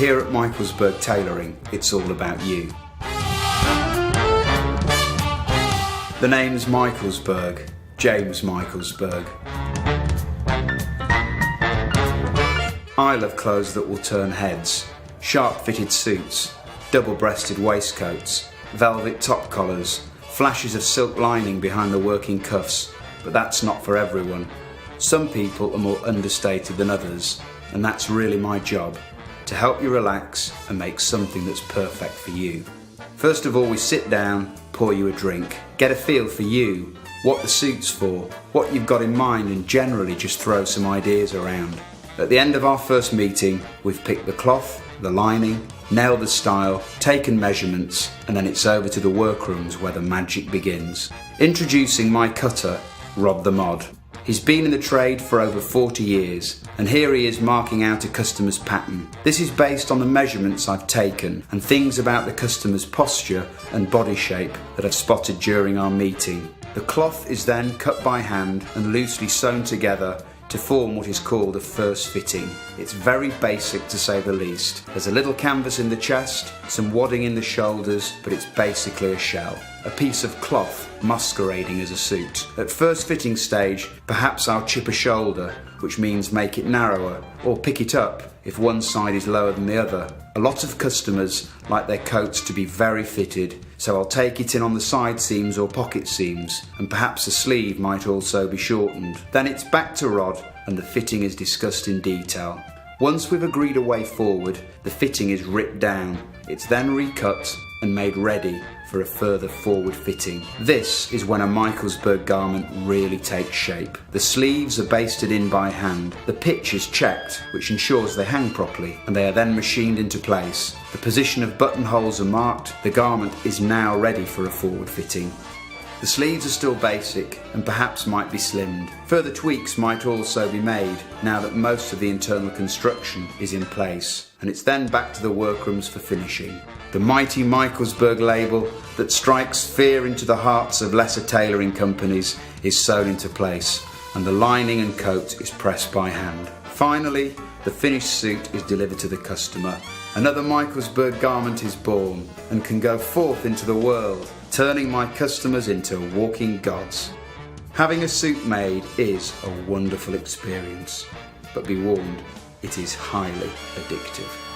Here at Michelsberg Tailoring, it's all about you. The name's Michelsberg, James Michelsberg. I love clothes that will turn heads, sharp-fitted suits, double-breasted waistcoats, velvet top collars, flashes of silk lining behind the working cuffs, but that's not for everyone. Some people are more understated than others, and that's really my job, to help you relax and make something that's perfect for you. First of all, we sit down, pour you a drink, get a feel for you, what the suit's for, what you've got in mind, and generally just throw some ideas around. At the end of our first meeting, we've picked the cloth, the lining, nailed the style, taken measurements, and then it's over to the workrooms where the magic begins. Introducing my cutter, Rod the Mod. He's been in the trade for over 40 years, and here he is marking out a customer's pattern. This is based on the measurements I've taken and things about the customer's posture and body shape that I've spotted during our meeting. The cloth is then cut by hand and loosely sewn together to form what is called a first fitting. It's very basic to say the least. There's a little canvas in the chest, some wadding in the shoulders, but it's basically a shell. A piece of cloth masquerading as a suit. At first fitting stage, perhaps I'll chip a shoulder, which means make it narrower, or pick it up if one side is lower than the other. A lot of customers like their coats to be very fitted, so I'll take it in on the side seams or pocket seams, and perhaps the sleeve might also be shortened. Then it's back to Rod, and the fitting is discussed in detail. Once we've agreed a way forward, the fitting is ripped down. It's then recut and made ready for a further forward fitting. This is when a Michelsberg garment really takes shape. The sleeves are basted in by hand. The pitch is checked, which ensures they hang properly, and they are then machined into place. The position of buttonholes are marked. The garment is now ready for a forward fitting. The sleeves are still basic and perhaps might be slimmed. Further tweaks might also be made now that most of the internal construction is in place, and it's then back to the workrooms for finishing. The mighty Michelsberg label that strikes fear into the hearts of lesser tailoring companies is sewn into place, and the lining and coat is pressed by hand. Finally, the finished suit is delivered to the customer. Another Michelsberg garment is born and can go forth into the world, turning my customers into walking gods. Having a suit made is a wonderful experience, but be warned, it is highly addictive.